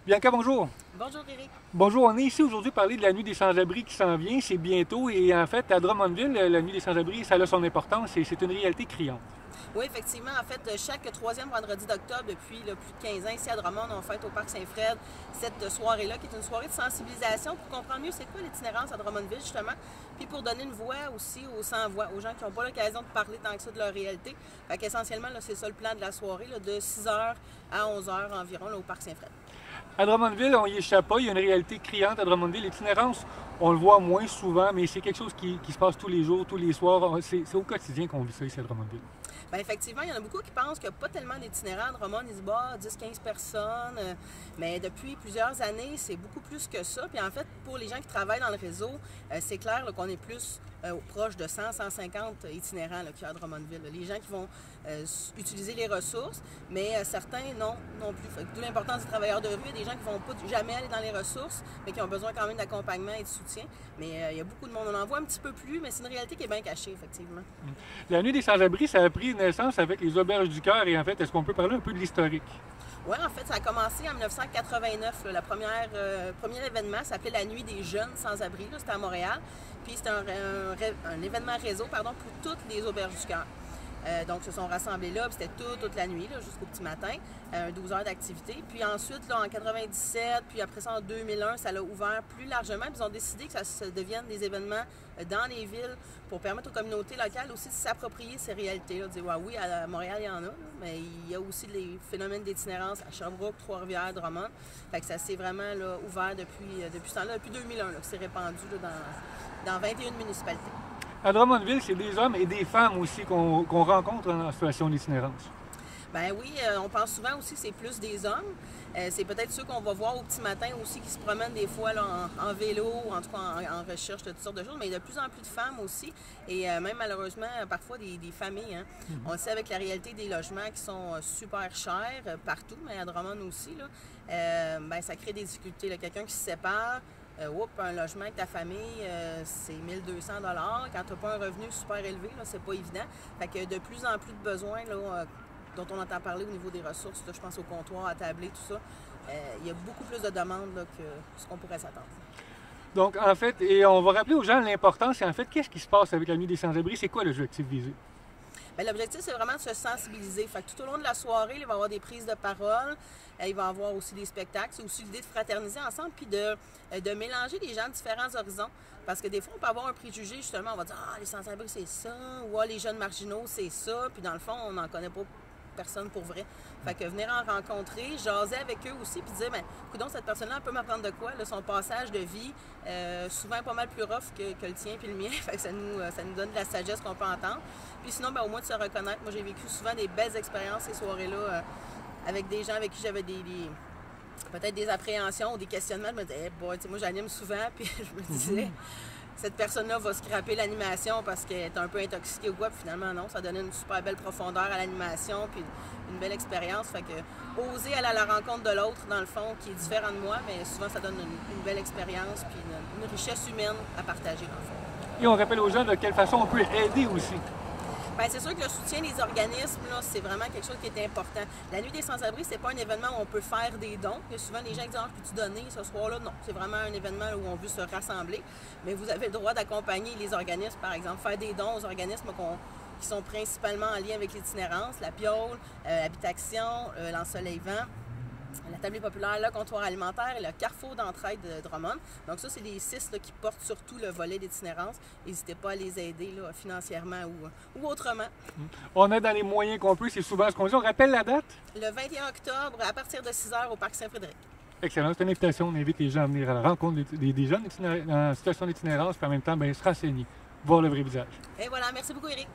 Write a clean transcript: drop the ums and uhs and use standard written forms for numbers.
Bianca, bonjour. Bonjour Eric. Bonjour, on est ici aujourd'hui pour parler de la Nuit des Sans-Abri qui s'en vient, c'est bientôt. Et en fait, à Drummondville, la Nuit des Sans-Abri, ça a son importance et c'est une réalité criante. Oui, effectivement, en fait, chaque troisième vendredi d'octobre depuis plus de 15 ans, ici à Drummond, on fête au Parc Saint-Fred cette soirée-là, qui est une soirée de sensibilisation pour comprendre mieux c'est quoi l'itinérance à Drummondville, justement, puis pour donner une voix aussi aux sans-voix, aux gens qui n'ont pas l'occasion de parler tant que ça de leur réalité. Fait qu'essentiellement, c'est ça le plan de la soirée, là, de 6h à 11h environ, là, au Parc Saint-Fred. À Drummondville, on y échappe pas, il y a une réalité criante à Drummondville. L'itinérance, on le voit moins souvent, mais c'est quelque chose qui se passe tous les jours, tous les soirs. C'est au quotidien qu'on vit ça ici à Drummondville. Bien, effectivement, il y en a beaucoup qui pensent qu'il n'y a pas tellement d'itinérants à Drummond. Ils se battent 10-15 personnes. Mais depuis plusieurs années, c'est beaucoup plus que ça. Puis en fait, pour les gens qui travaillent dans le réseau, c'est clair qu'on est plus proche de 100-150 itinérants qu'il y a à Drummondville. Les gens qui vont utiliser les ressources, mais certains non plus. D'où l'importance des travailleurs de rue. Il y a des gens qui ne vont pas jamais aller dans les ressources, mais qui ont besoin quand même d'accompagnement et de soutien. Mais il y a beaucoup de monde. On en voit un petit peu plus, mais c'est une réalité qui est bien cachée, effectivement. La Nuit des Sans-Abri, ça a pris naissance avec les Auberges du Cœur et en fait, est-ce qu'on peut parler un peu de l'historique? Oui, en fait, ça a commencé en 1989. Le premier événement s'appelait la Nuit des Jeunes Sans-Abri. C'était à Montréal. Puis c'était un événement réseau pour toutes les Auberges du Cœur. Donc, ils se sont rassemblés là, puis c'était toute la nuit, jusqu'au petit matin, 12 heures d'activité. Puis ensuite, là, en 97, puis après ça, en 2001, ça l'a ouvert plus largement. Puis ils ont décidé que ça devienne des événements dans les villes pour permettre aux communautés locales aussi de s'approprier ces réalités-là. De dire, ouais, oui, à Montréal, il y en a, mais il y a aussi les phénomènes d'itinérance à Sherbrooke, Trois-Rivières, Drummond. Fait que ça s'est vraiment ouvert depuis ce temps-là, depuis 2001, que c'est répandu dans 21 municipalités. À Drummondville, c'est des hommes et des femmes aussi qu'on rencontre en situation d'itinérance. Ben oui, on pense souvent aussi que c'est plus des hommes. C'est peut-être ceux qu'on va voir au petit matin aussi qui se promènent des fois là, en vélo ou en tout cas en recherche de toutes sortes de choses, mais il y a de plus en plus de femmes aussi et même malheureusement parfois des familles. Hein. On le sait avec la réalité des logements qui sont super chers partout, mais à Drummond aussi, là, ben, ça crée des difficultés. Quelqu'un qui se sépare, un logement avec ta famille, c'est 1200 $. Quand tu n'as pas un revenu super élevé, c'est pas évident. Fait que de plus en plus de besoins là, dont on entend parler au niveau des ressources, là, je pense au comptoir, à tabler, tout ça. Il y a beaucoup plus de demandes là, que ce qu'on pourrait s'attendre. Donc, en fait, et on va rappeler aux gens l'importance et en fait, qu'est-ce qui se passe avec la Nuit des Sans-Abri? C'est quoi l'objectif visé? L'objectif, c'est vraiment de se sensibiliser. Fait que tout au long de la soirée, il va y avoir des prises de parole, il va y avoir aussi des spectacles. C'est aussi l'idée de fraterniser ensemble puis de mélanger les gens de différents horizons. Parce que des fois, on peut avoir un préjugé, justement, on va dire « Ah, les sans-abri, c'est ça » ou « Ah, les jeunes marginaux, c'est ça ». Puis dans le fond, on n'en connaît pas personne pour vrai. Fait que venir en rencontrer, jaser avec eux aussi, puis dire, ben, coudonc, cette personne-là, elle peut m'apprendre de quoi? Là, son passage de vie, souvent pas mal plus rough que le tien puis le mien. Fait que ça nous donne de la sagesse qu'on peut entendre. Puis sinon, ben, au moins de se reconnaître. Moi, j'ai vécu souvent des belles expériences ces soirées-là avec des gens avec qui j'avais peut-être des appréhensions ou des questionnements. Je me disais, hey boy, moi, j'anime souvent, puis je me disais, cette personne-là va scraper l'animation parce qu'elle est un peu intoxiquée ou quoi, puis finalement non, ça donnait une super belle profondeur à l'animation, puis une belle expérience. Fait que oser aller à la rencontre de l'autre, dans le fond, qui est différent de moi, mais souvent ça donne une belle expérience, puis une richesse humaine à partager, dans le fond. Et on rappelle aux gens de quelle façon on peut aider aussi. Bien, c'est sûr que le soutien des organismes, c'est vraiment quelque chose qui est important. La Nuit des Sans-Abri, c'est pas un événement où on peut faire des dons. Il y a souvent les gens qui disent « Ah, peux-tu donner ce soir-là? » Non, c'est vraiment un événement où on veut se rassembler. Mais vous avez le droit d'accompagner les organismes, par exemple, faire des dons aux organismes qui sont principalement en lien avec l'itinérance, la Piole, Habitation, l'Ensoleillement, la Tablée populaire, le comptoir alimentaire et le carrefour d'entraide de Drummond. Donc ça, c'est les 6 là, qui portent surtout le volet d'itinérance. N'hésitez pas à les aider là, financièrement ou autrement. On est dans les moyens qu'on peut, c'est souvent ce qu'on dit. On rappelle la date? Le 21 octobre, à partir de 6h au Parc Saint-Frédéric. Excellent. C'est une invitation. On invite les gens à venir à la rencontre des jeunes en situation d'itinérance, puis en même temps, bien, se renseigner, voir le vrai visage. Et voilà, merci beaucoup Eric.